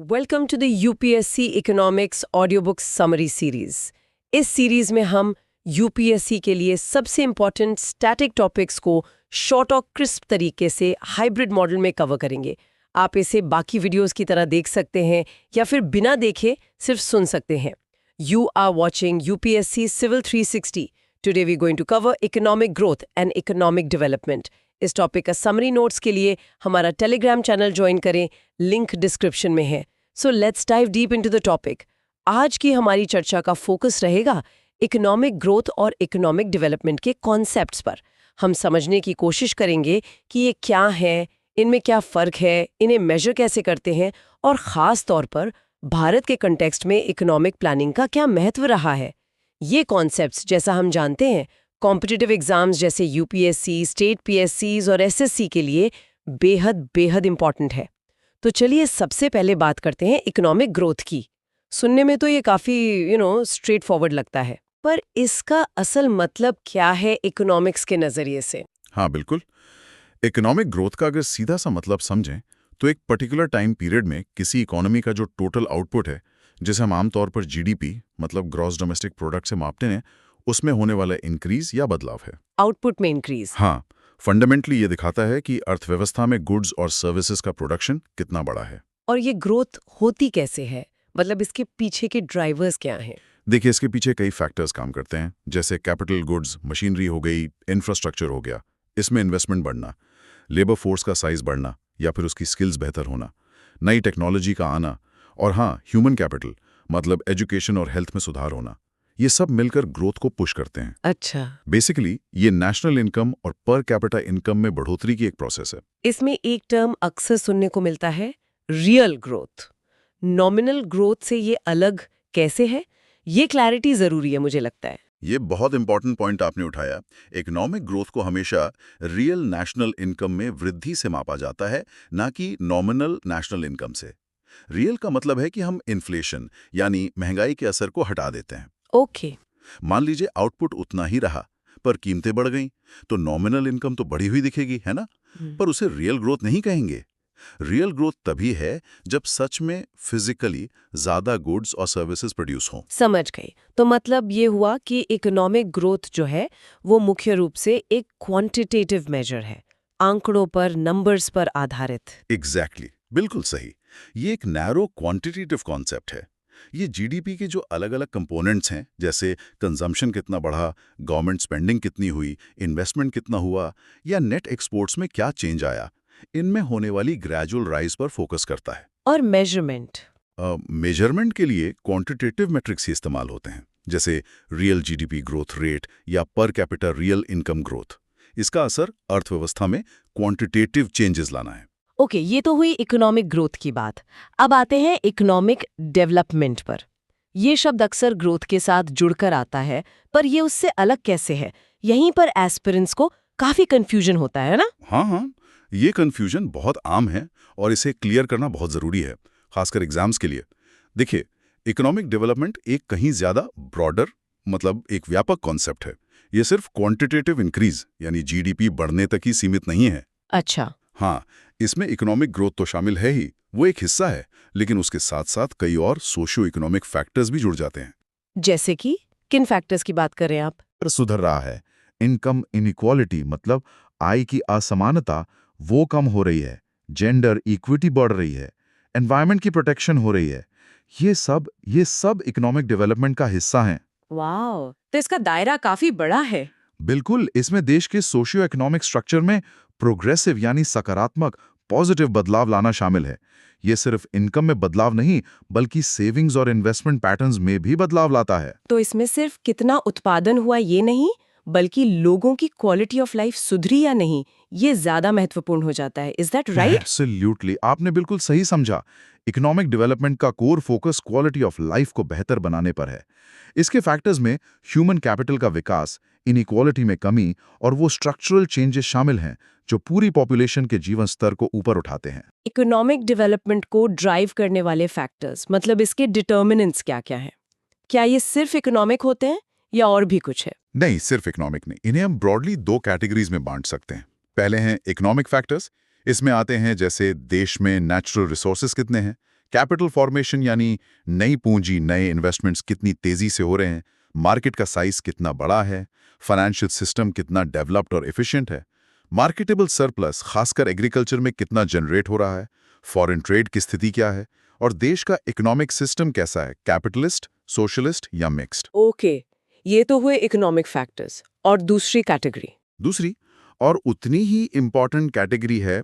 Welcome to the UPSC economics audio book summary series. इस series में हम UPSC के लिए सबसे इम्पॉर्टेंट स्टैटिक टॉपिक्स को शॉर्ट और क्रिस्प तरीके से हाइब्रिड मॉडल में कवर करेंगे। आप इसे बाकी वीडियोस की तरह देख सकते हैं या फिर बिना देखे सिर्फ सुन सकते हैं। You are watching UPSC civil 360। Today we going to cover economic growth and economic development. इस टॉपिक का समरी नोट्स के लिए हमारा टेलीग्राम चैनल ज्वाइन करें, लिंक डिस्क्रिप्शन में है। So let's dive deep into the topic. आज की हमारी चर्चा का फोकस रहेगा इकोनॉमिक ग्रोथ और इकोनॉमिक डेवलपमेंट के कॉन्सेप्ट्स पर। हम समझने की कोशिश करेंगे कि ये क्या है, इनमें क्या फ़र्क है, इन्हें मेजर कैसे करते हैं और ख़ास तौर पर भारत के कंटेक्स्ट में इकोनॉमिक प्लानिंग का क्या महत्व रहा है। ये कॉन्सेप्ट्स, जैसा हम जानते हैं, कॉम्पिटिटिव एग्जाम्स जैसे यूपीएससी, स्टेट पीएससीज और एसएससी के लिए बेहद बेहद इंपॉर्टेंट है। तो चलिए सबसे पहले बात करते हैं इकोनॉमिक ग्रोथ की। सुनने में तो ये काफ़ी स्ट्रेट फॉरवर्ड लगता है, पर इसका असल मतलब क्या है इकोनॉमिक्स के नज़रिए से? हाँ बिल्कुल। इकोनॉमिक ग्रोथ का अगर सीधा सा मतलब समझें तो एक पर्टिकुलर टाइम पीरियड में किसी इकोनॉमी का जो टोटल आउटपुट है, जिसे हम आमतौर पर जीडीपी मतलब ग्रॉस डोमेस्टिक प्रोडक्ट से मापते हैं, उसमें होने वाला इंक्रीज या बदलाव है। आउटपुट में इंक्रीज। हाँ, फंडामेंटली ये दिखाता है कि अर्थव्यवस्था में गुड्स और सर्विसेज का प्रोडक्शन कितना बड़ा है। और ये ग्रोथ होती कैसे है, मतलब इसके पीछे के ड्राइवर्स क्या हैं? देखिए, इसके पीछे कई फैक्टर्स काम करते हैं, जैसे कैपिटल गुड्स, मशीनरी हो गई, इंफ्रास्ट्रक्चर हो गया, इसमें इन्वेस्टमेंट बढ़ना, लेबर फोर्स का साइज बढ़ना या फिर उसकी स्किल्स बेहतर होना, नई टेक्नोलॉजी का आना, और हाँ, ह्यूमन कैपिटल मतलब एजुकेशन और हेल्थ में सुधार होना। ये सब मिलकर ग्रोथ को पुश करते हैं। अच्छा, बेसिकली ये नेशनल इनकम और पर कैपिटा इनकम में बढ़ोतरी की एक प्रोसेस है। इसमें एक टर्म अक्सर सुनने को मिलता है, रियल ग्रोथ। नॉमिनल ग्रोथ से ये अलग कैसे है? ये क्लैरिटी जरूरी है, मुझे लगता है। ये बहुत इंपॉर्टेंट पॉइंट आपने उठाया। इकोनॉमिक ग्रोथ को हमेशा रियल नेशनल इनकम में वृद्धि से मापा जाता है, ना कि नॉमिनल नेशनल इनकम से। रियल का मतलब है कि हम इन्फ्लेशन यानी महंगाई के असर को हटा देते हैं। ओके। मान लीजिए आउटपुट उतना ही रहा पर कीमतें बढ़ गईं, तो नॉमिनल इनकम तो बढ़ी हुई दिखेगी, है ना? पर उसे रियल ग्रोथ नहीं कहेंगे। रियल ग्रोथ तभी है जब सच में फिजिकली ज्यादा गुड्स और सर्विसेज प्रोड्यूस हों। समझ गई। तो मतलब ये हुआ कि इकोनॉमिक ग्रोथ जो है वो मुख्य रूप से एक क्वांटिटेटिव मेजर है, आंकड़ों पर, नंबर्स पर आधारित। एग्जैक्टली, बिल्कुल सही। ये एक नैरो क्वांटिटेटिव कॉन्सेप्ट है। ये जीडीपी के जो अलग अलग कंपोनेंट्स हैं, जैसे कंजम्पशन कितना बढ़ा, गवर्नमेंट स्पेंडिंग कितनी हुई, इन्वेस्टमेंट कितना हुआ, या नेट एक्सपोर्ट्स में क्या चेंज आया, इनमें होने वाली ग्रेजुअल राइज पर फोकस करता है। और मेजरमेंट? मेजरमेंट के लिए क्वांटिटेटिव मेट्रिक्स ही इस्तेमाल होते हैं, जैसे रियल जीडीपी ग्रोथ रेट या per capita real income growth. इसका असर अर्थव्यवस्था में क्वांटिटेटिव चेंजेस लाना है। ओके, ये तो हुई इकोनॉमिक ग्रोथ की बात। अब आते हैं इकोनॉमिक डेवलपमेंट पर। ये शब्द अक्सर ग्रोथ के साथ जुड़कर आता है, पर ये उससे अलग कैसे है? यहीं पर एस्पिरेंट्स को काफी कंफ्यूजन होता है ना? हाँ, ये कंफ्यूजन बहुत आम है और इसे क्लियर करना बहुत जरूरी है, खासकर एग्जाम्स के लिए। देखिए, इकोनॉमिक डेवलपमेंट एक कहीं ज्यादा ब्रॉडर मतलब एक व्यापक कॉन्सेप्ट है। ये सिर्फ क्वांटिटेटिव इंक्रीज यानी जीडीपी बढ़ने तक ही सीमित नहीं है। अच्छा। हाँ, इसमें इकोनॉमिक ग्रोथ तो शामिल है ही, वो एक हिस्सा है, लेकिन उसके साथ साथ कई और सोशियो इकोनॉमिक फैक्टर्स भी जुड़ जाते हैं। जैसे कि किन फैक्टर्स की बात कर रहे हैं आप? सुधर रहा है, इनकम इनइक्वालिटी मतलब आय की असमानता वो कम हो रही है, जेंडर इक्विटी बढ़ रही है, एनवायरनमेंट की प्रोटेक्शन हो रही है। ये सब इकोनॉमिक डेवलपमेंट का हिस्सा हैं। वाह, तो इसका दायरा काफी बड़ा है। बिल्कुल, इसमें देश के सोशियो इकोनॉमिक स्ट्रक्चर में प्रोग्रेसिव यानी सकारात्मक पॉजिटिव बदलाव लाना शामिल है। ये सिर्फ इनकम में बदलाव नहीं, बल्कि सेविंग्स और इन्वेस्टमेंट पैटर्न्स में भी बदलाव लाता है। तो इसमें सिर्फ कितना उत्पादन हुआ ये नहीं, बल्कि लोगों की क्वालिटी ऑफ लाइफ सुधरी या नहीं, ये ज्यादा महत्वपूर्ण हो जाता है। Is that right? एब्सोल्युटली, आपने बिल्कुल सही समझा। इकोनॉमिक डेवलपमेंट का core focus quality of life को बेहतर बनाने पर है। इसके फैक्टर्स में ह्यूमन कैपिटल का विकास, इनइक्वालिटी में कमी और वो स्ट्रक्चरल चेंजेस शामिल हैं जो पूरी पॉपुलेशन के जीवन स्तर को ऊपर उठाते हैं। इकोनॉमिक डेवलपमेंट को ड्राइव करने वाले फैक्टर्स, मतलब इसके डिटर्मिनेंट्स क्या क्या हैं? क्या ये सिर्फ इकोनॉमिक होते हैं या और भी कुछ है? नहीं, सिर्फ इकोनॉमिक नहीं। इन्हें हम ब्रॉडली दो कैटेगरीज में बांट सकते हैं। पहले हैं इकोनॉमिक फैक्टर्स। इसमें आते हैं जैसे देश में नेचुरल रिसोर्सेज कितने हैं, कैपिटल फॉर्मेशन यानी नई पूंजी, नए इन्वेस्टमेंट्स कितनी तेजी से हो रहे हैं, मार्केट का साइज कितना बड़ा है, फाइनेंशियल सिस्टम कितना डेवलप्ड और एफिशिएंट है, मार्केटेबल सरप्लस खासकर एग्रीकल्चर में कितना जनरेट हो रहा है, फॉरेन ट्रेड की स्थिति क्या है, और देश का इकोनॉमिक सिस्टम कैसा है, कैपिटलिस्ट, सोशलिस्ट या मिक्स्ड। ओके, ये तो हुए इकोनॉमिक फैक्टर्स। और दूसरी कैटेगरी? दूसरी और उतनी ही इंपॉर्टेंट कैटेगरी है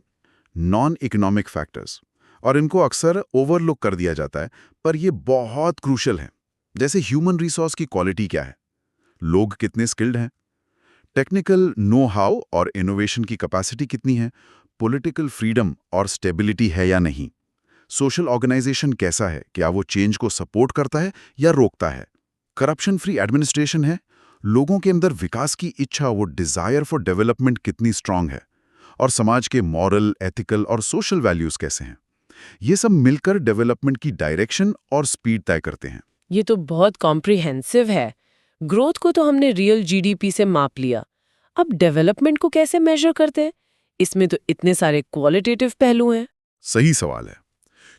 नॉन इकोनॉमिक फैक्टर्स, और इनको अक्सर ओवरलुक कर दिया जाता है, पर ये बहुत क्रूशियल है। जैसे ह्यूमन रिसोर्स की क्वालिटी क्या है, लोग कितने स्किल्ड हैं, टेक्निकल नो हाउ और इनोवेशन की कैपेसिटी कितनी है, पॉलिटिकल फ्रीडम और स्टेबिलिटी है या नहीं, सोशल ऑर्गेनाइजेशन कैसा है, क्या वो चेंज को सपोर्ट करता है या रोकता है, करप्शन फ्री एडमिनिस्ट्रेशन है, लोगों के अंदर विकास की इच्छा, वो डिजायर फॉर डेवलपमेंट कितनी स्ट्रांग है, और समाज के मॉरल, एथिकल और सोशल वैल्यूज कैसे हैं। ये सब मिलकर डेवलपमेंट की डायरेक्शन और स्पीड तय करते हैं। ये तो बहुत कॉम्प्रिहेंसिव है। ग्रोथ को तो हमने रियल जीडीपी से माप लिया, अब डेवलपमेंट को कैसे मेजर करते हैं? इसमें तो इतने सारे क्वालिटेटिव पहलू हैं। सही सवाल है,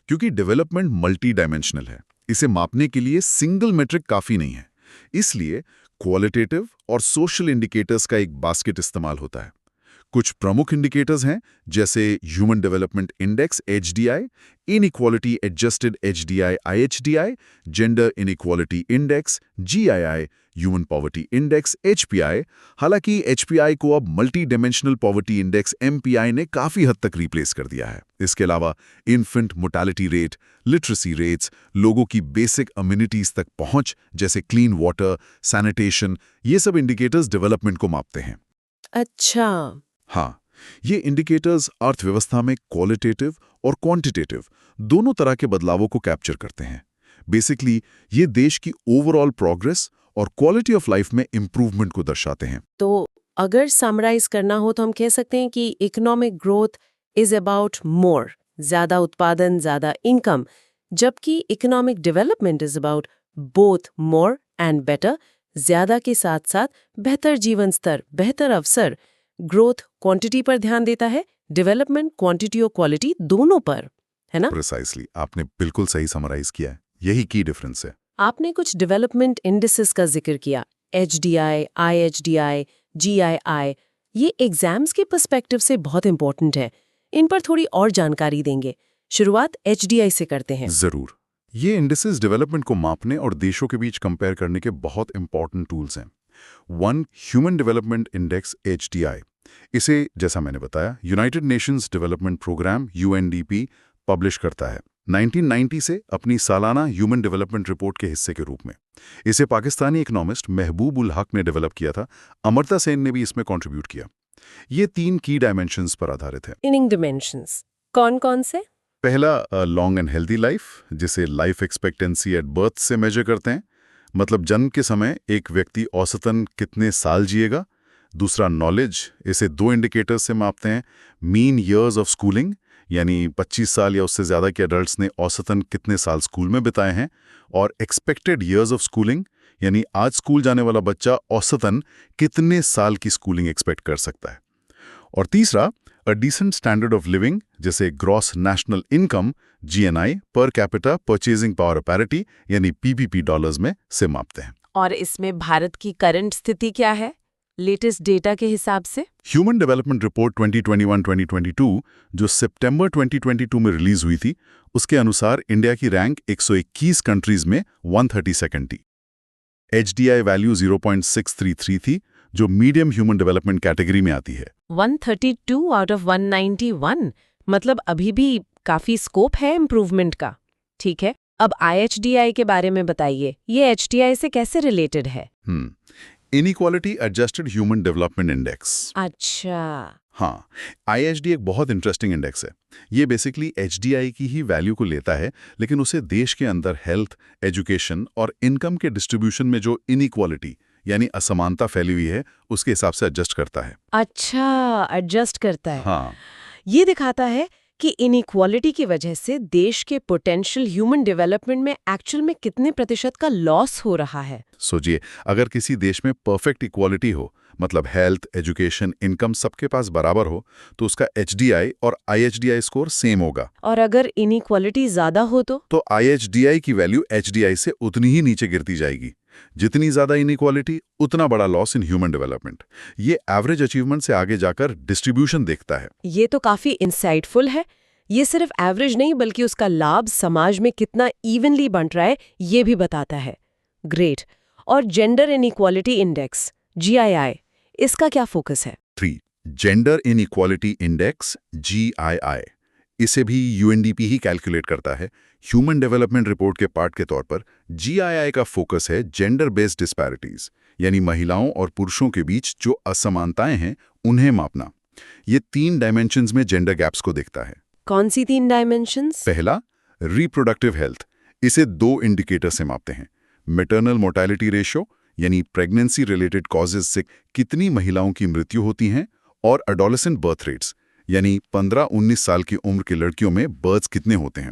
क्योंकि डेवलपमेंट मल्टी डायमेंशनल है। इसे मापने के लिए सिंगल मेट्रिक काफी नहीं है, इसलिए क्वालिटेटिव और सोशल इंडिकेटर्स का एक बास्केट इस्तेमाल होता है। कुछ प्रमुख इंडिकेटर्स हैं, जैसे human development index HDI, inequality adjusted HDI IHDI, gender inequality index GII, human poverty index HPI। हालांकि HPI को अब multi dimensional poverty index MPI ने काफी हद तक रिप्लेस कर दिया है। इसके अलावा infant mortality rate, literacy rates, लोगों की बेसिक अम्यूनिटीज तक पहुंच, जैसे क्लीन वाटर, सैनिटेशन, ये सब इंडिकेटर्स डेवलपमेंट को मापते हैं। अच्छा। हाँ, ये इंडिकेटर्स अर्थव्यवस्था में क्वालिटेटिव और क्वांटिटेटिव दोनों तरह के बदलावों को कैप्चर करते हैं। बेसिकली ये देश की ओवरऑल प्रोग्रेस और क्वालिटी ऑफ लाइफ में इंप्रूवमेंट को दर्शाते हैं। तो अगर समराइज करना हो तो हम कह सकते हैं कि economic growth is about more, ज्यादा उत्पादन, ज्यादा इनकम, जबकि economic development is about both more and better, ज्यादा के साथ साथ बेहतर जीवन स्तर, बेहतर अवसर। ग्रोथ क्वांटिटी पर ध्यान देता है, डेवलपमेंट क्वांटिटी और क्वालिटी दोनों पर, है ना? प्रिसाइसली, आपने बिल्कुल सही समराइज किया है। यही की डिफरेंस है। आपने कुछ डेवलपमेंट इंडिसेस का जिक्र किया, HDI, IHDI, GII। ये एग्जाम्स के पर्सपेक्टिव से बहुत इंपॉर्टेंट है, इन पर थोड़ी और जानकारी देंगे। शुरुआत HDI से करते हैं। जरूर। ये इंडिसेस डेवलपमेंट को मापने और देशों के बीच कंपेयर करने के बहुत इंपॉर्टेंट टूल्स हैं। ह्यूमन डेवलपमेंट इंडेक्स HDI, इसे जैसा मैंने बताया United Nations development programme UNDP publish करता है 1990 से अपनी सालाना ह्यूमन डेवलपमेंट रिपोर्ट के हिस्से के रूप में। इसे पाकिस्तानी इकोनॉमिस्ट महबूब उल हक ने डेवलप किया था। अमर्त्य सेन ने भी इसमें कंट्रीब्यूट किया। ये 3 की डायमेंशंस पर आधारित है। इन डायमेंशंस कौन कौन से? पहला लॉन्ग एंड हेल्दी लाइफ, जिसे लाइफ एक्सपेक्टेंसी एट बर्थ से मेजर करते हैं, मतलब जन्म के समय एक व्यक्ति औसतन कितने साल जिएगा। दूसरा नॉलेज, इसे 2 इंडिकेटर्स से मापते हैं, मीन ईयर्स ऑफ स्कूलिंग, यानी 25 साल या उससे ज़्यादा के एडल्ट्स ने औसतन कितने साल स्कूल में बिताए हैं, और एक्सपेक्टेड ईयर्स ऑफ स्कूलिंग, यानी आज स्कूल जाने वाला बच्चा औसतन कितने साल की स्कूलिंग एक्सपेक्ट कर सकता है। और तीसरा a decent standard of living, जैसे gross national income GNI, per capita purchasing power parity, यानी PPP डॉलर्स में से मापते हैं। और इसमें भारत की करंट स्थिति क्या है लेटेस्ट डेटा के हिसाब से? ह्यूमन डेवलपमेंट रिपोर्ट 2021-2022 जो सितंबर 2022 में रिलीज हुई थी, उसके अनुसार इंडिया की रैंक 121 कंट्रीज में 132nd थी। HDI वैल्यू 0.633 थी, जो मीडियम ह्यूमन डेवलपमेंट कैटेगरी में आती है। 132 आउट ऑफ 191, मतलब अभी भी काफी स्कोप है इम्प्रूवमेंट का। ठीक है, अब IHDI के बारे में बताइए, ये HDI से कैसे रिलेटेड है? Inequality adjusted human development index. अच्छा। हाँ, IHD एक बहुत इंटरेस्टिंग इंडेक्स है। ये बेसिकली HDI की ही वैल्यू को लेता है, लेकिन उसे देश के अंदर हेल्थ, एजुकेशन और इनकम के डिस्ट्रीब्यूशन में जो इनइक्वालिटी यानी असमानता फैली हुई है, उसके हिसाब से एडजस्ट करता है। अच्छा, एडजस्ट करता है। हाँ, ये दिखाता है कि इनइक्वालिटी की वजह से देश के पोटेंशियल ह्यूमन डेवलपमेंट में एक्चुअल में कितने प्रतिशत का लॉस हो रहा है। सोचिए, अगर किसी देश में परफेक्ट इक्वालिटी हो, मतलब हेल्थ, एजुकेशन, इनकम सबके पास बराबर हो, तो उसका HDI और IHDI स्कोर सेम होगा। और अगर इनइक्वालिटी ज्यादा हो तो IHDI की वैल्यू HDI से उतनी ही नीचे गिरती जाएगी। जितनी ज्यादा इनइक्वालिटी, उतना बड़ा लॉस इन ह्यूमन डेवलपमेंट। ये एवरेज अचीवमेंट से आगे जाकर डिस्ट्रीब्यूशन देखता है। ये तो काफी इंसाइटफुल है। ये सिर्फ एवरेज नहीं बल्कि उसका लाभ समाज में कितना इवनली बंट रहा है ये भी बताता है। ग्रेट। और जेंडर इनइक्वालिटी इंडेक्स GII, इसका क्या फोकस है? 3. Gender inequality index GII। इसे भी UNDP ही कैलकुलेट करता है। ह्यूमन डेवलपमेंट रिपोर्ट के पार्ट के तौर पर GII का फोकस है जेंडर बेस्ड डिस्पैरिटीज, यानी महिलाओं और पुरुषों के बीच जो असमानताएं हैं उन्हें मापना। ये 3 डायमेंशंस में जेंडर गैप्स को देखता है। कौन सी 3 डायमेंशंस? पहला, रिप्रोडक्टिव हेल्थ। इसे 2 इंडिकेटर से मापते हैं। मैटरनल मोर्टेलिटी रेशियो, यानी प्रेगनेंसी रिलेटेड कॉजेज से कितनी महिलाओं की मृत्यु होती हैं, और एडोलेसेंट बर्थ रेट्स, यानी 15-19 साल की उम्र की लड़कियों में बर्थ्स कितने होते हैं।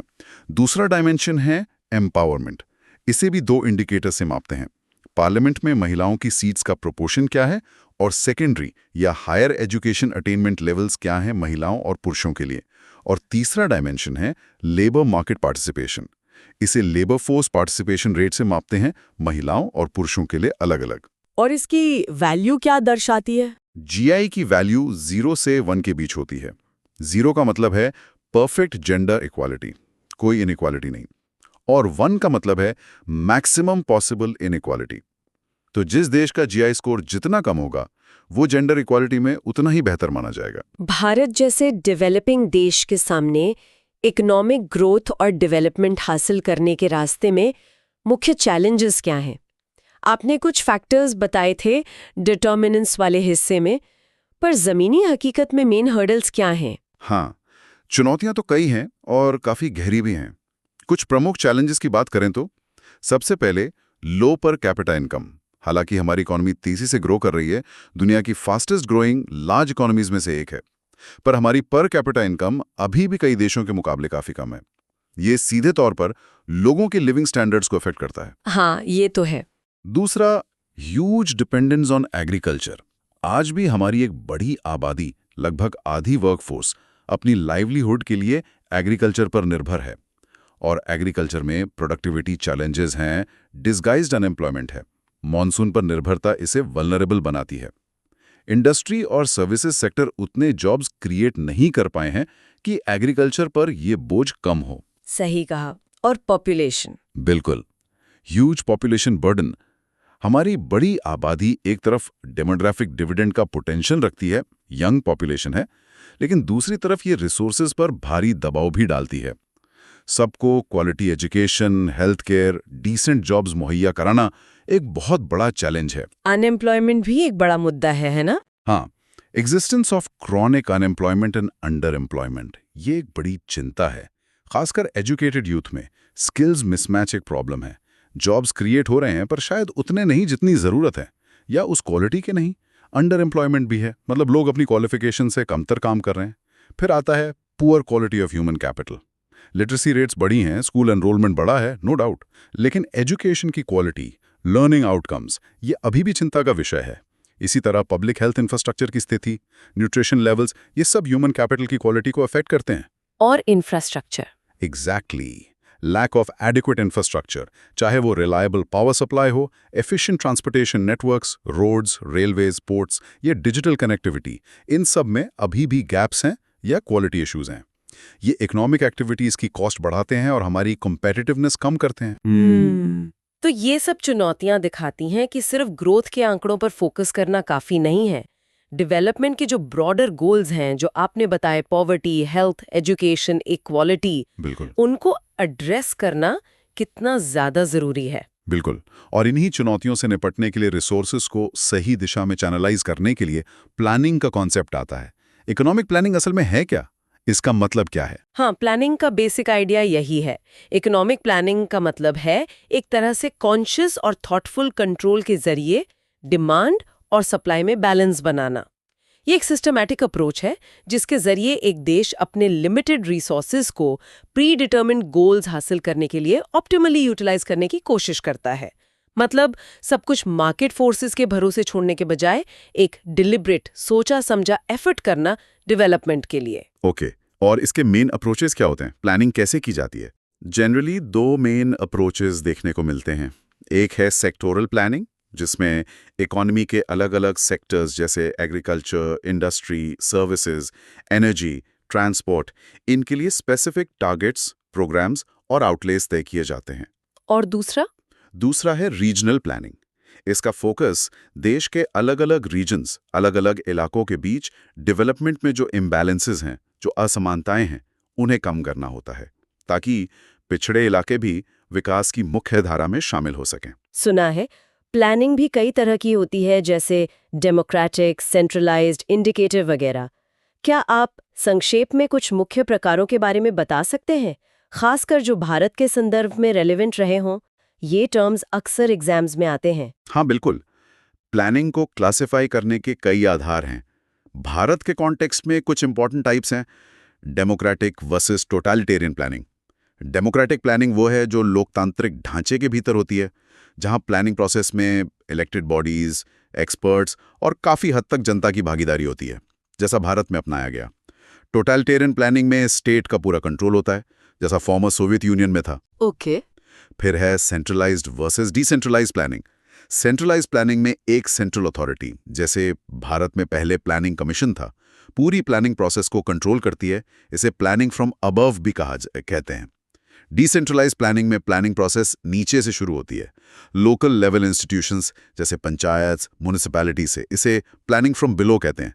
दूसरा डायमेंशन है एम्पावरमेंट। इसे भी 2 इंडिकेटर से मापते हैं। पार्लियामेंट में महिलाओं की सीट्स का प्रोपोर्शन क्या है, और सेकेंडरी या हायर एजुकेशन अटेनमेंट लेवल्स क्या हैं महिलाओं और पुरुषों के लिए। और तीसरा डायमेंशन है लेबर मार्केट पार्टिसिपेशन। इसे लेबर फोर्स पार्टिसिपेशन रेट से मापते हैं, महिलाओं और पुरुषों के लिए अलग अलग। और इसकी वैल्यू क्या दर्शाती है? GI की वैल्यू 0 से 1 के बीच होती है। 0 का मतलब है परफेक्ट जेंडर इक्वालिटी, कोई इनइक्वालिटी नहीं, और 1 का मतलब है मैक्सिमम पॉसिबल इनइक्वालिटी। तो जिस देश का GI स्कोर जितना कम होगा, वो जेंडर इक्वालिटी में उतना ही बेहतर माना जाएगा। भारत जैसे डेवलपिंग देश के सामने इकोनॉमिक ग्रोथ और डेवलपमेंट हासिल करने के रास्ते में मुख्य चैलेंजेस क्या हैं? आपने कुछ फैक्टर्स बताए थे डिटर्मिनेंट्स वाले हिस्से में, पर जमीनी हकीकत में मेन हर्डल्स क्या हैं? हाँ, चुनौतियां तो कई हैं और काफी गहरी भी हैं। कुछ प्रमुख चैलेंजेस की बात करें तो सबसे पहले लो पर कैपिटा इनकम। हालांकि हमारी इकोनॉमी तेजी से ग्रो कर रही है, दुनिया की फास्टेस्ट ग्रोइंग लार्ज इकोनॉमीज में से एक है, पर हमारी पर कैपिटा इनकम अभी भी कई देशों के मुकाबले काफी कम है। ये सीधे तौर पर लोगों के लिविंग स्टैंडर्ड्स को अफेक्ट करता है। हाँ, ये तो है। दूसरा, ह्यूज डिपेंडेंस ऑन एग्रीकल्चर। आज भी हमारी एक बड़ी आबादी, लगभग आधी वर्कफोर्स, अपनी लाइवलीहुड के लिए एग्रीकल्चर पर निर्भर है। और एग्रीकल्चर में प्रोडक्टिविटी चैलेंजेस हैं, डिस्गाइज्ड अनएम्प्लॉयमेंट है, मॉनसून पर निर्भरता इसे वल्नरेबल बनाती है। इंडस्ट्री और सर्विसेज सेक्टर उतने जॉब्स क्रिएट नहीं कर पाए हैं कि एग्रीकल्चर पर यह बोझ कम हो। सही कहा। और पॉपुलेशन? बिल्कुल, ह्यूज पॉपुलेशन बर्डन। हमारी बड़ी आबादी एक तरफ डेमोग्राफिक डिविडेंड का पोटेंशियल रखती है, यंग पॉपुलेशन है, लेकिन दूसरी तरफ ये रिसोर्सेज पर भारी दबाव भी डालती है। सबको quality education, health care, decent jobs मुहैया कराना एक बहुत बड़ा चैलेंज है। अनएम्प्लॉयमेंट भी एक बड़ा मुद्दा है ना? हाँ, existence of chronic unemployment and under employment, ये एक बड़ी चिंता है। खासकर एजुकेटेड यूथ में स्किल्स मिसमैच एक प्रॉब्लम है। जॉब्स क्रिएट हो रहे हैं पर शायद उतने नहीं जितनी ज़रूरत है, या उस क्वालिटी के नहीं। अंडर एम्प्लॉयमेंट भी है, मतलब लोग अपनी क्वालिफिकेशन से कमतर काम कर रहे हैं। फिर आता है poor quality of human capital. Literacy rates बढ़ी हैं, स्कूल एनरोलमेंट बढ़ा है, नो डाउट, लेकिन एजुकेशन की क्वालिटी, लर्निंग आउटकम्स, ये अभी भी चिंता का विषय है। इसी तरह पब्लिक हेल्थ इंफ्रास्ट्रक्चर की स्थिति, न्यूट्रिशन लेवल्स, ये सब ह्यूमन कैपिटल की क्वालिटी को अफेक्ट करते हैं। और infrastructure? Exactly, lack of adequate infrastructure, चाहे वो रिलायबल पावर सप्लाई हो, efficient transportation networks, roads, railways, ports, या डिजिटल कनेक्टिविटी, इन सब में अभी भी गैप्स हैं या क्वालिटी इश्यूज हैं। ये इकोनॉमिक एक्टिविटीज की कॉस्ट बढ़ाते हैं और हमारी कॉम्पिटिटिवनेस कम करते हैं। तो ये सब चुनौतियां दिखाती हैं कि सिर्फ ग्रोथ के आंकड़ों पर फोकस करना काफी नहीं है। डेवलपमेंट के जो ब्रॉडर गोल्स हैं जो आपने बताए, पॉवर्टी, हेल्थ, एजुकेशन, इक्वालिटी, बिल्कुल, उनको एड्रेस करना कितना ज्यादा जरूरी है। बिल्कुल। और इन्हीं चुनौतियों से निपटने के लिए रिसोर्सेज को सही दिशा में चैनलाइज करने के लिए प्लानिंग का कॉन्सेप्ट आता है। इकोनॉमिक प्लानिंग असल में है क्या? इसका मतलब क्या है? हाँ, प्लानिंग का बेसिक आइडिया यही है। इकोनॉमिक प्लानिंग का मतलब है एक तरह से कॉन्शियस और थॉटफुल कंट्रोल के जरिए डिमांड और सप्लाई में बैलेंस बनाना। ये एक सिस्टमैटिक अप्रोच है जिसके जरिए एक देश अपने लिमिटेड रिसोर्सेज को प्री डिटर्मिन्ड गोल्स हासिल करने के लिए ऑप्टिमली यूटिलाइज करने की कोशिश करता है। मतलब सब कुछ मार्केट फोर्सेस के भरोसे छोड़ने के बजाय एक डिलिब्रेट, सोचा समझा एफर्ट करना डेवलपमेंट के लिए। ओके, और इसके मेन अप्रोचेस क्या होते हैं? प्लानिंग कैसे की जाती है? जनरली दो मेन अप्रोचेस देखने को मिलते हैं। एक है सेक्टोरल प्लानिंग, जिसमें इकोनॉमी के अलग अलग सेक्टर्स जैसे agriculture, industry, services, energy, transport, इनके लिए स्पेसिफिक टारगेट्स, प्रोग्राम्स और आउटलेस तय किए जाते हैं। और दूसरा है रीजनल प्लानिंग। इसका फोकस देश के अलग अलग रीजन्स, अलग अलग इलाकों के बीच डेवलपमेंट में जो इम्बैलेंसेस हैं, जो असमानताएं हैं, उन्हें कम करना होता है, ताकि पिछड़े इलाके भी विकास की मुख्य धारा में शामिल हो सकें। सुना है प्लानिंग भी कई तरह की होती है, जैसे डेमोक्रेटिक, सेंट्रलाइज्ड, इंडिकेटिव वगैरह। क्या आप संक्षेप में कुछ मुख्य प्रकारों के बारे में बता सकते हैं, खासकर जो भारत के संदर्भ में रेलेवेंट रहे हों? ये टर्म्स अक्सर एग्जाम्स में आते हैं। हाँ बिल्कुल, प्लानिंग को क्लासिफाई करने के कई आधार हैं। भारत के कॉन्टेक्स्ट में कुछ इंपॉर्टेंट टाइप्स हैं। Democratic versus totalitarian planning. Democratic planning वो है जो लोकतांत्रिक ढांचे के भीतर होती है, जहां प्लानिंग प्रोसेस में इलेक्टेड बॉडीज, एक्सपर्ट्स और काफ़ी हद तक जनता की भागीदारी होती है, जैसा भारत में अपनाया गया। टोटलिटेरियन प्लानिंग में स्टेट का पूरा कंट्रोल होता है, जैसा फॉर्मर सोवियत यूनियन में था। ओके। फिर है centralised versus decentralised planning. Centralised planning में एक सेंट्रल अथॉरिटी, जैसे भारत में पहले प्लानिंग कमीशन था, पूरी प्लानिंग प्रोसेस को कंट्रोल करती है। इसे प्लानिंग फ्रॉम अबव भी कहते हैं। डिसेंट्रलाइज्ड प्लानिंग में प्लानिंग प्रोसेस नीचे से शुरू होती है, लोकल लेवल इंस्टीट्यूशंस जैसे पंचायत, म्युनिसिपैलिटी से। इसे प्लानिंग फ्रॉम बिलो कहते हैं।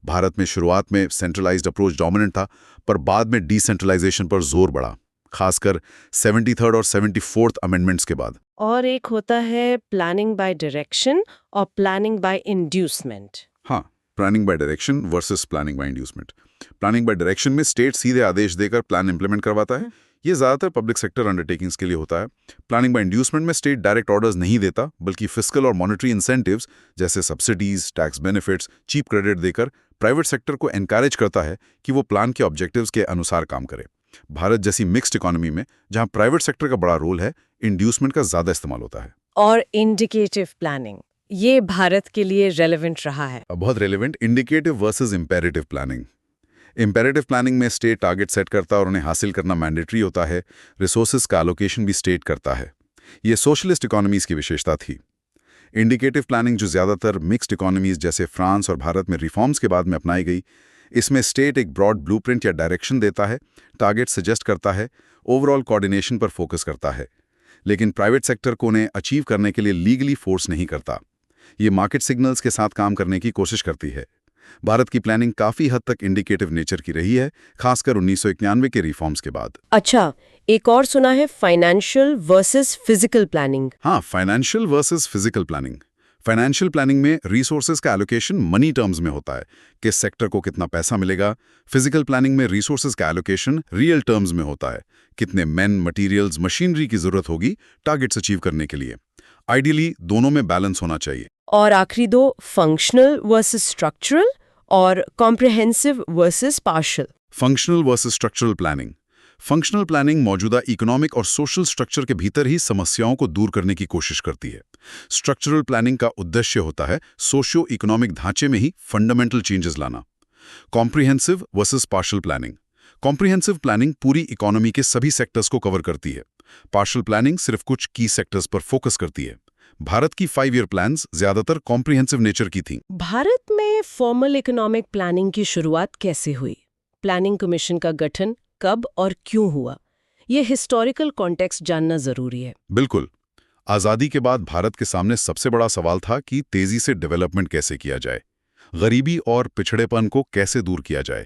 भारत में शुरुआत में सेंट्रलाइज्ड अप्रोच डोमिनेंट था, पर बाद में डिसेंट्रलाइजेशन पर जोर बढ़ा, खासकर 73rd और 74th अमेंडमेंट्स के बाद। और एक होता है प्लानिंग बाय डायरेक्शन और प्लानिंग बाय इंड्यूसमेंट। हाँ, planning bye direction versus planning by inducement. Planning bye direction में स्टेट सीधे आदेश देकर प्लान इंप्लीमेंट करवाता है। ये ज्यादातर पब्लिक सेक्टर अंडरटेकिंग्स के लिए होता है। प्लानिंग बाय इंड्यूसमेंट में स्टेट डायरेक्ट ऑर्डर्स नहीं देता, बल्कि फिस्कल और मॉनेटरी इंसेंटिव्स जैसे subsidies, tax benefits, cheap credit देकर प्राइवेट सेक्टर को एनकरेज करता है कि वो प्लान के ऑब्जेक्टिव्स के अनुसार काम करे। भारत जैसी मिक्स्ड इकोनॉमी में, जहां प्राइवेट सेक्टर का बड़ा रोल है, इंड्यूसमेंट का ज्यादा इस्तेमाल होता है। और इंडिकेटिव प्लानिंग, ये भारत के लिए रेलेवेंट रहा है। बहुत relevant. Indicative versus imperative planning. Imperative planning में स्टेट टारगेट सेट करता है और उन्हें हासिल करना मैंडेटरी होता है। रिसोर्सेज का एलोकेशन भी स्टेट करता है। ये सोशलिस्ट इकोनॉमीज की विशेषता थी। इंडिकेटिव प्लानिंग, जो ज्यादातर मिक्स्ड इकोनॉमीज जैसे फ्रांस और भारत में रिफॉर्म्स के बाद में अपनाई गई, इसमें स्टेट एक ब्रॉड ब्लूप्रिंट या डायरेक्शन देता है, टारगेट सजेस्ट करता है, ओवरऑल कोऑर्डिनेशन पर फोकस करता है, लेकिन प्राइवेट सेक्टर को उन्हें अचीव करने के लिए लीगली फोर्स नहीं करता। ये मार्केट सिग्नल्स के साथ काम करने की कोशिश करती है। भारत की प्लानिंग काफी हद तक इंडिकेटिव नेचर की रही है, खासकर 1991 के रिफॉर्म्स के बाद। अच्छा, एक और सुना है फाइनेंशियल वर्सेस फिजिकल प्लानिंग। हाँ, financial versus physical planning. Financial planning में रिसोर्सेज का एलोकेशन मनी टर्म्स में होता है, किस सेक्टर को कितना पैसा मिलेगा। फिजिकल प्लानिंग में रिसोर्सेज का एलोकेशन रियल टर्म्स में होता है, कितने मैन, मटेरियल्स, मशीनरी की जरूरत होगी टारगेट्स अचीव करने के लिए। आइडियली दोनों में बैलेंस होना चाहिए। और आखिरी दो, फंक्शनल वर्सेस स्ट्रक्चरल और comprehensive versus partial. Functional versus structural planning. Functional planning मौजूदा इकोनॉमिक और सोशल स्ट्रक्चर के भीतर ही समस्याओं को दूर करने की कोशिश करती है। स्ट्रक्चरल प्लानिंग का उद्देश्य होता है सोशियो इकोनॉमिक ढांचे में ही फंडामेंटल चेंजेस लाना। Comprehensive versus partial planning. Comprehensive planning पूरी इकोनॉमी के सभी सेक्टर्स को कवर करती है। पार्शियल प्लानिंग सिर्फ कुछ की सेक्टर्स पर फोकस करती है। भारत की 5-year प्लान्स ज्यादातर कॉम्प्रिहेंसिव नेचर की थीं। भारत में फॉर्मल इकोनॉमिक प्लानिंग की शुरुआत कैसे हुई? प्लानिंग कमीशन का गठन कब और क्यों हुआ? ये हिस्टोरिकल कॉन्टेक्स्ट जानना जरूरी है। बिल्कुल। आज़ादी के बाद भारत के सामने सबसे बड़ा सवाल था कि तेजी से डेवलपमेंट कैसे किया जाए, गरीबी और पिछड़ेपन को कैसे दूर किया जाए।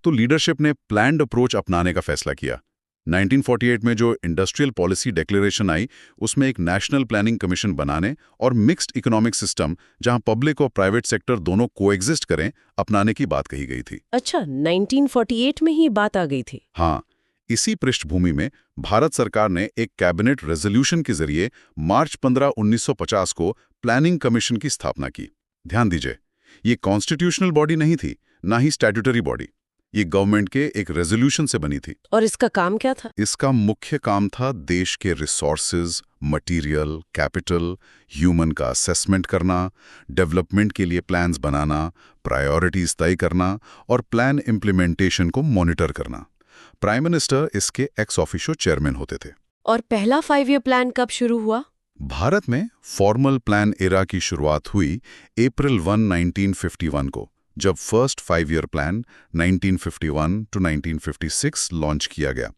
तो लीडरशिप ने प्लान्ड अप्रोच अपनाने का फैसला किया। 1948 में जो इंडस्ट्रियल पॉलिसी डिक्लेरेशन आई, उसमें एक नेशनल प्लानिंग कमीशन बनाने और मिक्स्ड इकोनॉमिक सिस्टम, जहां पब्लिक और प्राइवेट सेक्टर दोनों कोएग्जिस्ट करें, अपनाने की बात कही गई थी। अच्छा, 1948 में ही बात आ गई थी। हाँ, इसी पृष्ठभूमि में भारत सरकार ने एक कैबिनेट रेजोल्यूशन के जरिए मार्च 15, 1950 को प्लानिंग कमीशन की स्थापना की। ध्यान दीजिए, ये कॉन्स्टिट्यूशनल बॉडी नहीं थी, ना ही स्टैट्यूटरी बॉडी। ये गवर्नमेंट के एक रेजोल्यूशन से बनी थी। और इसका काम क्या था? इसका मुख्य काम था देश के रिसोर्सेज, मटेरियल, कैपिटल, ह्यूमन का असेसमेंट करना, डेवलपमेंट के लिए प्लान्स बनाना, प्रायोरिटीज तय करना और प्लान इम्प्लीमेंटेशन को मॉनिटर करना। प्राइम मिनिस्टर इसके एक्स ऑफिशियो चेयरमैन होते थे। और पहला 5 ईयर प्लान कब शुरू हुआ? भारत में फॉर्मल प्लान एरा की शुरुआत हुई अप्रैल 1, 1951 को, जब first 5 year plan 1951 to 1956 launch किया गया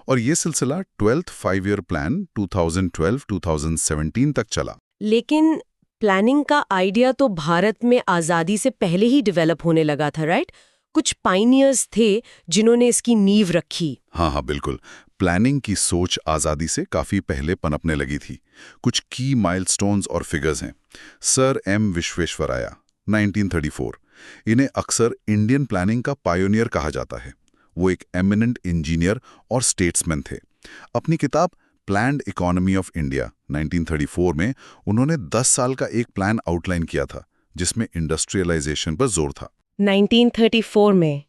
और ये सिलसिला 12th 5 ईयर प्लान 2012-2017 तक चला। लेकिन प्लानिंग का आइडिया तो भारत में आज़ादी से पहले ही डेवलप होने लगा था, राइट? कुछ पाइनियर्स थे जिन्होंने इसकी नींव रखी। हाँ, बिल्कुल। प्लानिंग की सोच आज़ादी से काफ़ी पहले पनपने लगी थी। कुछ की माइलस्टोन्स और फिगर्स हैं। Sir M Visvesvaraya 1934। इन्हें अक्सर इंडियन प्लानिंग का पायोनियर कहा जाता है। वो एक एमिनेंट इंजीनियर और स्टेट्समैन थे। अपनी किताब प्लान्ड इकोनॉमी ऑफ इंडिया 1934 में उन्होंने 10 साल का एक प्लान आउटलाइन किया था, जिसमें इंडस्ट्रियलाइजेशन पर जोर था। 1934 में?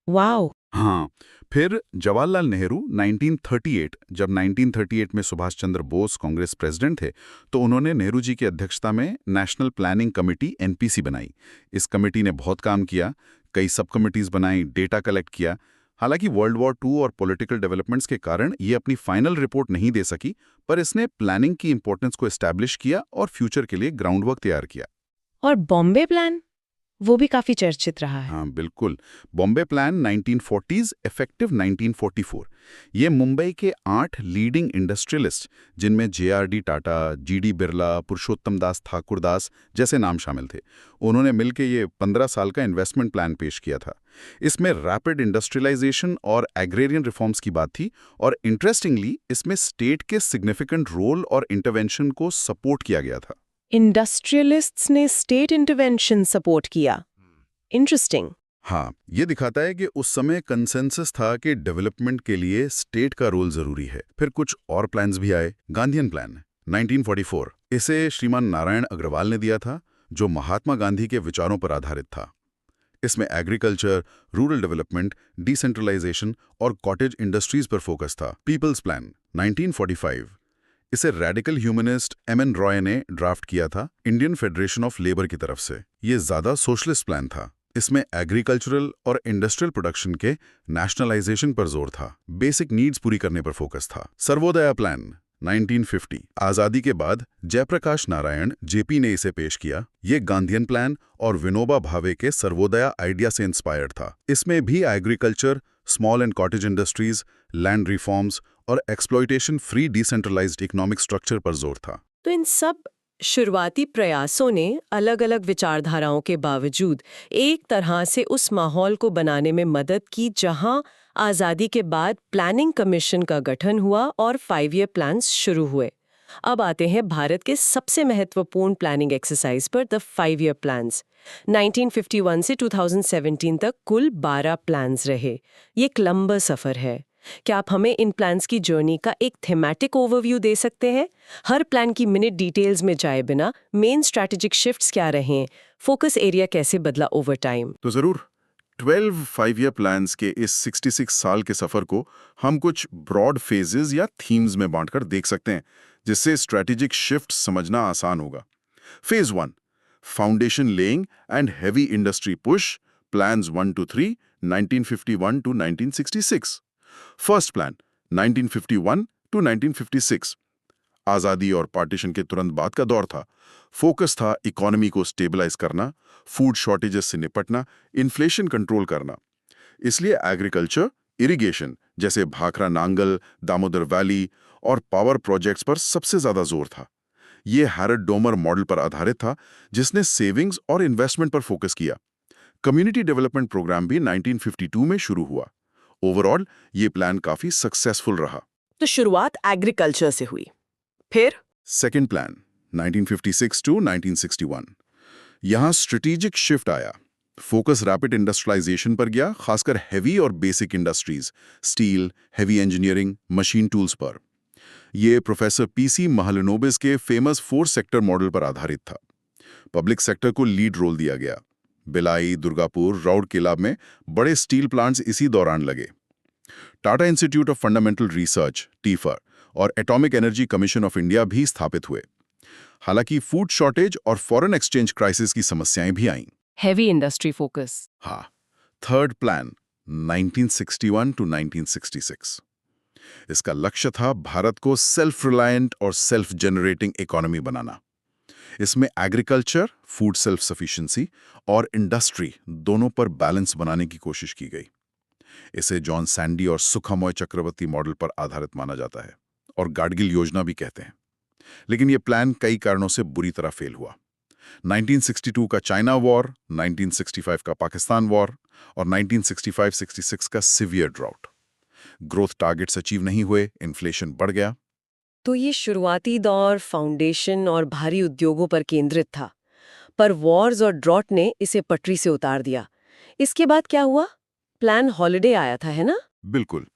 वाओ! हाँ, फिर जवाहरलाल नेहरू 1938, जब 1938 में सुभाष चंद्र बोस कांग्रेस प्रेसिडेंट थे, तो उन्होंने नेहरू जी की अध्यक्षता में नेशनल प्लानिंग कमेटी एनपीसी बनाई। इस कमेटी ने बहुत काम किया, कई सब कमिटीज बनाई, डेटा कलेक्ट किया। हालांकि वर्ल्ड वॉर II और पॉलिटिकल डेवलपमेंट्स के कारण ये अपनी फाइनल रिपोर्ट नहीं दे सकी, पर इसने प्लानिंग की इंपॉर्टेंस को एस्टैब्लिश किया और फ्यूचर के लिए ग्राउंडवर्क तैयार किया। और बॉम्बे प्लान? वो भी काफी चर्चित रहा है। हाँ, बिल्कुल। Bombay plan 1940s, effective 1944। ये मुंबई के 8 लीडिंग इंडस्ट्रियलिस्ट, जिनमें JRD टाटा, GD बिरला, पुरुषोत्तम दास ठाकुरदास जैसे नाम शामिल थे, उन्होंने मिलकर ये 15 साल का इन्वेस्टमेंट प्लान पेश किया था। इसमें रैपिड इंडस्ट्रियलाइजेशन और एग्रेरियन रिफॉर्म्स की बात थी, और इंटरेस्टिंगली इसमें स्टेट के सिग्निफिकेंट रोल और इंटरवेंशन को सपोर्ट किया गया था। इंडस्ट्रियलिस्ट्स ने स्टेट इंटरवेंशन सपोर्ट किया। इंटरेस्टिंग। हाँ, ये दिखाता है कि उस समय कंसेंसस था कि डेवलपमेंट के लिए स्टेट का रोल जरूरी है। फिर कुछ और प्लान्स भी आए। गांधीयन प्लान 1944, इसे श्रीमान नारायण अग्रवाल ने दिया था, जो महात्मा गांधी के विचारों पर आधारित था। इसमें एग्रीकल्चर, रूरल डेवलपमेंट, डिसेंट्रलाइजेशन और कॉटेज इंडस्ट्रीज पर फोकस था। पीपल्स प्लान 1945, इसे रेडिकल ह्यूमनिस्ट MN रॉय ने ड्राफ्ट किया था इंडियन फेडरेशन ऑफ लेबर की तरफ से। ये ज्यादा सोशलिस्ट प्लान था। इसमें एग्रीकल्चरल और इंडस्ट्रियल प्रोडक्शन के नेशनलाइजेशन पर जोर था। बेसिक नीड्स पूरी करने पर फोकस था। सर्वोदया प्लान 1950, आजादी के बाद जयप्रकाश नारायण JP ने इसे पेश किया। ये गांधीयन प्लान और विनोबा भावे के सर्वोदया आइडिया से इंस्पायर्ड था। इसमें भी agriculture, small and cottage industries, land reforms और exploitation free decentralised economic structure पर जोर था। तो इन सब शुरुआती प्रयासों ने अलग अलग विचारधाराओं के बावजूद एक तरह से उस माहौल को बनाने में मदद की जहां आज़ादी के बाद प्लानिंग कमीशन का गठन हुआ और 5 ईयर प्लान्स शुरू हुए। अब आते हैं भारत के सबसे महत्वपूर्ण प्लानिंग एक्सरसाइज पर, द 5 ईयर प्लान्स। 1951 से 2017 तक कुल 12 प्लान्स रहे। ये एक लंबा सफर है। क्या आप हमें इन प्लान्स की जर्नी का एक थीमेटिक ओवरव्यू दे सकते हैं? हर प्लान की मिनट डिटेल्स में जाए बिना मेन स्ट्रैटेजिक शिफ्ट्स क्या रहे, फोकस एरिया कैसे बदला ओवर टाइम? तो जरूर। 12 5 ईयर प्लान्स के इस 66 साल के सफर को हम कुछ ब्रॉड फेजेस या थीम्स में बांटकर देख सकते हैं, जिससे स्ट्रैटेजिक शिफ्ट समझना आसान होगा। Phase 1, foundation laying and heavy industry push, plans 1 to 3, 1951 to 1966। First plan 1951 to 1956, आजादी और पार्टीशन के तुरंत बाद का दौर था। फोकस था इकोनॉमी को स्टेबलाइज करना, फूड शॉर्टेजेस से निपटना, इन्फ्लेशन कंट्रोल करना। इसलिए एग्रीकल्चर, इरिगेशन जैसे भाखरा नांगल, दामोदर वैली और पावर प्रोजेक्ट्स पर सबसे ज्यादा जोर था। ये हैरड डोमर मॉडल पर आधारित था, जिसने सेविंग्स और इन्वेस्टमेंट पर फोकस किया। कम्युनिटी डेवलपमेंट प्रोग्राम भी 1952 में शुरू हुआ। ओवरऑल ये प्लान काफी सक्सेसफुल रहा। तो शुरुआत एग्रीकल्चर से हुई, फिर सेकेंड प्लान 1956 to 1961, यहां स्ट्रेटेजिक शिफ्ट आया। फोकस रैपिड इंडस्ट्रियलाइजेशन पर गया, खासकर हैवी और basic industries, steel, heavy engineering, machine tools पर। यह प्रोफेसर PC महलनोबिस के फेमस 4 सेक्टर मॉडल पर आधारित था। पब्लिक सेक्टर को लीड रोल दिया गया। भिलाई, दुर्गापुर, राउरकेला में बड़े स्टील प्लांट्स इसी दौरान लगे। Tata Institute of Fundamental Research TIFR और Atomic Energy Commission of India भी स्थापित हुए। हालांकि फूड शॉर्टेज और फॉरेन एक्सचेंज क्राइसिस की समस्याएं भी आईं। Heavy industry focus. हाँ, थर्ड प्लान 1961 टू 1966। इसका लक्ष्य था भारत को सेल्फ रिलायंट और सेल्फ जनरेटिंग इकोनॉमी बनाना। इसमें एग्रीकल्चर, फूड सेल्फ सफिशिएंसी और इंडस्ट्री दोनों पर बैलेंस बनाने की कोशिश की गई। इसे जॉन सैंडी और सुखामॉय चक्रवर्ती मॉडल पर आधारित माना जाता है और गाडगिल योजना भी कहते हैं। लेकिन यह प्लान कई कारणों से बुरी तरह फेल हुआ। 1962 का चाइना वॉर, 1965 का पाकिस्तान वॉर और 1965-66 का severe drought. Growth targets achieve नहीं हुए, इन्फ्लेशन बढ़ गया। तो ये शुरुआती दौर फाउंडेशन और भारी उद्योगों पर केंद्रित था, पर वॉर्स और ड्रॉट ने इसे पटरी से उतार दिया। इसके बाद क्या हुआ? प्लान हॉलिडे आया था, है ना? बिल्कुल।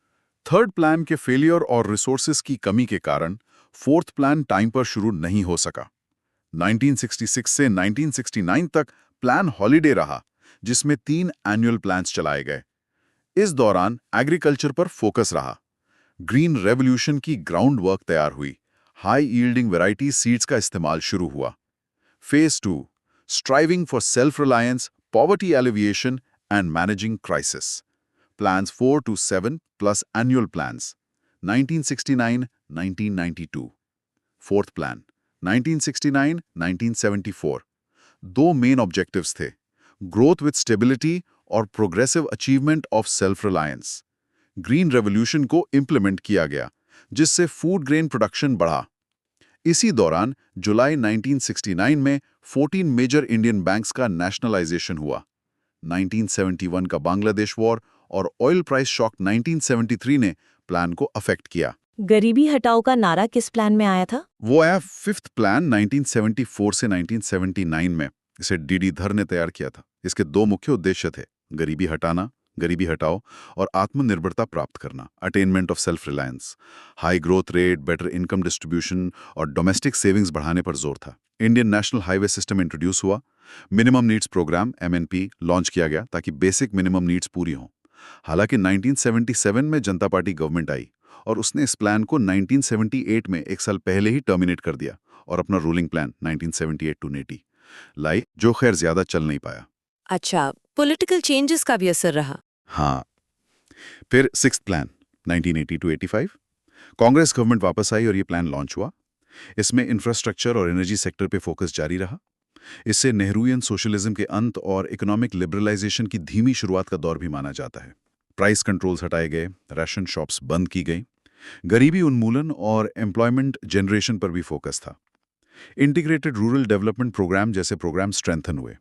थर्ड प्लान के फेलियर और रिसोर्सेज की कमी के कारण फोर्थ प्लान टाइम पर शुरू नहीं हो सका। 1966 से 1969 तक प्लान हॉलिडे रहा, जिसमें 3 एनुअल प्लान्स चलाए गए। इस दौरान एग्रीकल्चर पर फोकस रहा। ग्रीन रेवोल्यूशन की ग्राउंड वर्क तैयार हुई। हाई यील्डिंग वैरायटी सीड्स का इस्तेमाल शुरू हुआ। Phase 2, striving for self reliance, poverty alleviation and managing crisis. Plans 4 to 7 plus annual plans 1969-1992। Fourth plan 1969-1974। 2 main objectives थे, ग्रोथ विद स्टेबिलिटी और progressive achievement of self Reliance. Green revolution को implement किया गया, जिससे फूड ग्रेन प्रोडक्शन बढ़ा। इसी दौरान जुलाई 1969 में 14 मेजर इंडियन बैंक्स का नेशनलाइजेशन हुआ। 1971 का बांग्लादेश वॉर और ऑयल प्राइस शॉक 1973 ने प्लान को अफेक्ट किया। गरीबी हटाओ का नारा किस प्लान में आया था? वो आया फिफ्थ प्लान 1974 से 1979 में। इसे डीडी धर ने तैयार किया था। इसके 2 मुख्य उद्देश्य थे, गरीबी हटाओ और आत्मनिर्भरता प्राप्त करना, attainment of self reliance. High growth rate, better income distribution और डोमेस्टिक सेविंग्स बढ़ाने पर जोर था। Indian national highway system introduce हुआ। Minimum needs programme MNP launch किया गया ताकि बेसिक मिनिमम नीड्स पूरी हों। हालांकि 1977 में जनता पार्टी गवर्नमेंट आई और उसने इस प्लान को 1978 में 1 साल पहले ही टर्मिनेट कर दिया और अपना रूलिंग प्लान 1978 टू 80 लाई, जो खैर ज्यादा चल नहीं पाया। अच्छा, पॉलिटिकल चेंजेस का भी असर रहा। हाँ, फिर sixth plan 1980 to 85। Congress government वापस आई और ये प्लान लॉन्च हुआ। इसमें इंफ्रास्ट्रक्चर और एनर्जी सेक्टर पे फोकस जारी रहा। इससे नेहरूयन सोशलिज्म के अंत और इकोनॉमिक लिबरलाइजेशन की धीमी शुरुआत का दौर भी माना जाता है। प्राइस कंट्रोल्स हटाए गए, राशन शॉप्स बंद की गई, गरीबी उन्मूलन और एम्प्लॉयमेंट जनरेशन पर भी फोकस था। इंटीग्रेटेड रूरल डेवलपमेंट प्रोग्राम जैसे प्रोग्राम स्ट्रेंथन हुए।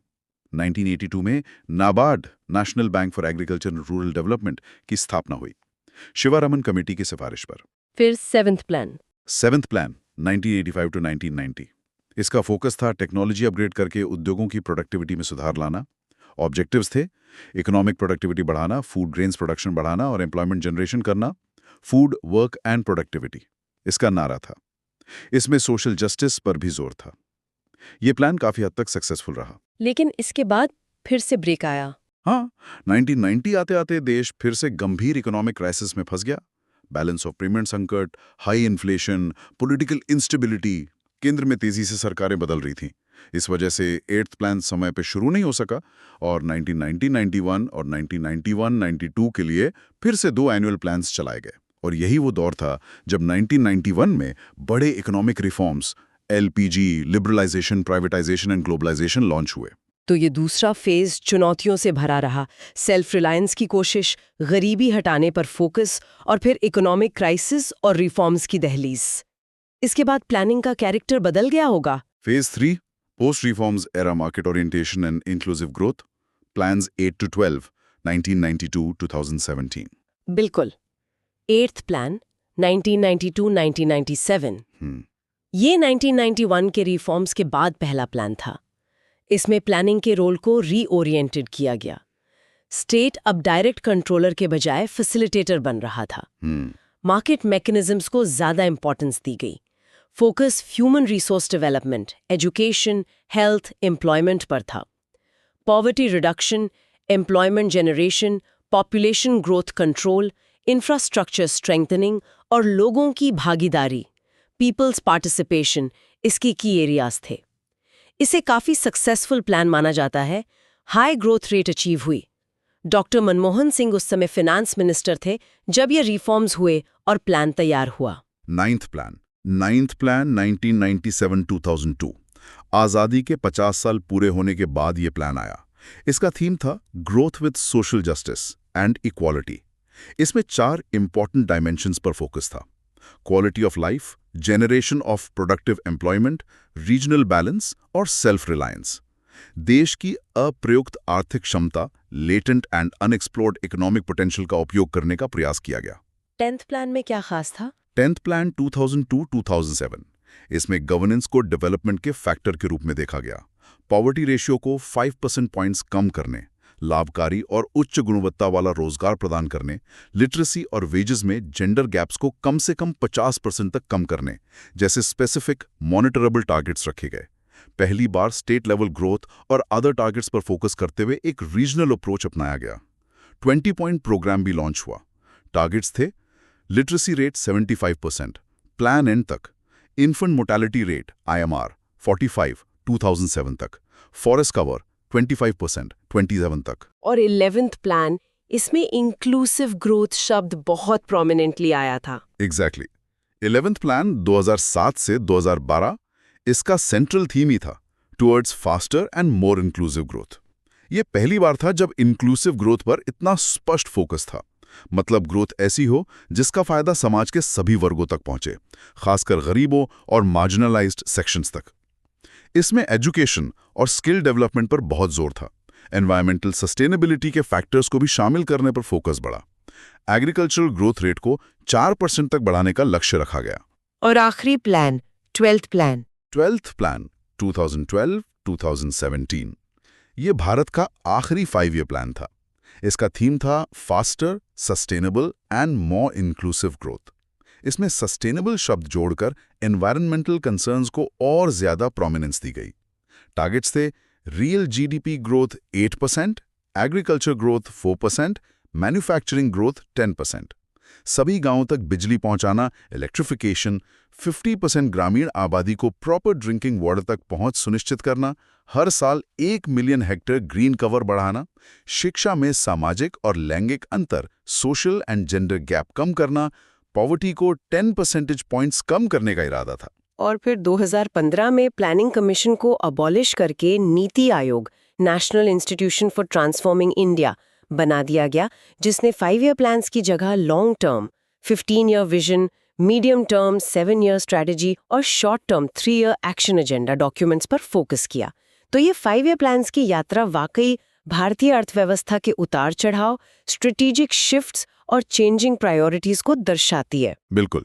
1982 में NABARD, national bank for agriculture and rural development की स्थापना हुई, शिवारामन कमेटी की सिफारिश पर। फिर सेवेंथ प्लान 1985 टू 1990। इसका फोकस था टेक्नोलॉजी अपग्रेड करके उद्योगों की प्रोडक्टिविटी में सुधार लाना। ऑब्जेक्टिव्स थे इकोनॉमिक प्रोडक्टिविटी बढ़ाना, फूड ग्रेन्स प्रोडक्शन बढ़ाना और एम्प्लॉयमेंट जनरेशन करना। फूड, वर्क एंड प्रोडक्टिविटी इसका नारा था। इसमें सोशल जस्टिस पर भी जोर था। यह प्लान काफी हद तक सक्सेसफुल रहा। लेकिन इसके बाद फिर से ब्रेक आया। हाँ, 1990 आते आते देश फिर से गंभीर इकोनॉमिक क्राइसिस में फंस गया। बैलेंस ऑफ पेमेंट संकट, हाई इन्फ्लेशन, पॉलिटिकल इंस्टेबिलिटी। केंद्र में तेजी से सरकारें बदल रही थीं। इस वजह से 8th प्लान समय पे शुरू नहीं हो सका और 1990-91 और 1991-92 के लिए फिर से 2 एनुअल प्लान्स चलाए गए। और यही वो दौर था जब 1991 में बड़े economic reforms, LPG, liberalisation, privatisation and globalisation launch हुए। तो ये दूसरा फेज चुनौतियों से भरा रहा। सेल्फ रिलायंस की कोशिश, गरीबी हटाने पर फोकस और फिर इकोनॉमिक क्राइसिस और रिफॉर्म्स की दहलीज। इसके बाद प्लानिंग का कैरेक्टर बदल गया होगा। Phase 3, post reforms era, market orientation and inclusive growth. Plans 8 to 12, 1992-2017। बिल्कुल। 8th plan 1992-1997। ये 1991 के रिफॉर्म्स के बाद पहला प्लान था। इसमें प्लानिंग के रोल को रीओरिएंटेड किया गया। स्टेट अब डायरेक्ट कंट्रोलर के बजाय फैसिलिटेटर बन रहा था। मार्केट मैकेनिज्म्स को ज्यादा इंपॉर्टेंस दी गई। Focus human resource development, education, health, employment पर था। Poverty reduction, employment generation, population growth control, infrastructure strengthening और लोगों की भागीदारी, पीपल्स पार्टिसिपेशन इसकी की एरियाज थे। इसे काफी सक्सेसफुल प्लान माना जाता है। हाई ग्रोथ रेट अचीव हुई। डॉक्टर मनमोहन सिंह उस समय फिनेंस मिनिस्टर थे जब ये रिफॉर्म्स हुए और प्लान तैयार हुआ। Ninth plan 1997-2002। आज़ादी के 50 साल पूरे होने के बाद ये प्लान आया। इसका थीम था growth with social justice and equality. इसमें 4 इंपॉर्टेंट डायमेंशंस पर फोकस था: quality of life, generation of productive employment, regional balance और सेल्फ रिलायंस। देश की अप्रयुक्त आर्थिक क्षमता, latent and unexplored economic potential का उपयोग करने का प्रयास किया गया। 10th प्लान में क्या खास था? 10th plan 2002-2007। इसमें गवर्नेंस को डेवलपमेंट के फैक्टर के रूप में देखा गया। पॉवर्टी रेशियो को 5% पॉइंट्स कम करने, लाभकारी और उच्च गुणवत्ता वाला रोजगार प्रदान करने, लिटरेसी और वेजेस में जेंडर गैप्स को कम से कम 50% तक कम करने जैसे स्पेसिफिक मॉनिटरेबल टारगेट्स रखे गए। पहली बार स्टेट लेवल ग्रोथ और अदर टारगेट्स पर फोकस करते हुए एक रीजनल अप्रोच अपनाया गया। 20 पॉइंट प्रोग्राम भी लॉन्च हुआ। टारगेट्स थे: लिटरेसी रेट 75% प्लान एंड तक, इन्फेंट मोर्टेलिटी रेट IMR 45 2007 तक, फॉरेस्ट कवर 25% 27 तक। और 11th प्लान, इसमें इंक्लूसिव ग्रोथ शब्द बहुत प्रोमिनेंटली आया था। एग्जैक्टली। 11th प्लान 2007 से 2012, इसका सेंट्रल थीम ही था towards faster and more inclusive growth. ये पहली बार था जब इंक्लूसिव ग्रोथ पर इतना स्पष्ट फोकस था। मतलब ग्रोथ ऐसी हो जिसका फायदा समाज के सभी वर्गों तक पहुंचे, खासकर गरीबों और मार्जिनलाइज्ड सेक्शंस तक। इसमें एजुकेशन और स्किल डेवलपमेंट पर बहुत जोर था। एनवायरमेंटल सस्टेनेबिलिटी के फैक्टर्स को भी शामिल करने पर फोकस बढ़ा। एग्रीकल्चरल ग्रोथ रेट को 4% तक बढ़ाने का लक्ष्य रखा गया। और आखिरी plan 12th plan 12th plan 2012-2017। ये भारत का आखिरी 5 ईयर प्लान था। इसका थीम था faster, sustainable and more inclusive growth. इसमें सस्टेनेबल शब्द जोड़कर एनवायरमेंटल कंसर्न्स को और ज्यादा प्रोमिनेंस दी गई। टारगेट्स थे: real GDP growth 8%, agriculture growth 4%, manufacturing growth 10%, सभी गांवों तक बिजली पहुंचाना, इलेक्ट्रिफिकेशन, 50% ग्रामीण आबादी को प्रॉपर ड्रिंकिंग वाटर तक पहुंच सुनिश्चित करना, हर साल 1 मिलियन हेक्टेयर ग्रीन कवर बढ़ाना, शिक्षा में सामाजिक और लैंगिक अंतर, सोशल एंड जेंडर गैप कम करना, पॉवर्टी को 10 परसेंटेज पॉइंट्स कम करने का इरादा था। और फिर 2015 में प्लानिंग कमीशन को अबॉलिश करके NITI Aayog, National Institution for Transforming India, बना दिया गया, जिसने 5 ईयर प्लान्स की जगह long term 15 year vision, medium term 7 year strategy और short term 3 year action agenda documents पर फोकस किया। तो ये 5 ईयर प्लान्स की यात्रा वाकई भारतीय अर्थव्यवस्था के उतार चढ़ाव, स्ट्रेटेजिक शिफ्ट्स और चेंजिंग प्रायोरिटीज को दर्शाती है। बिल्कुल।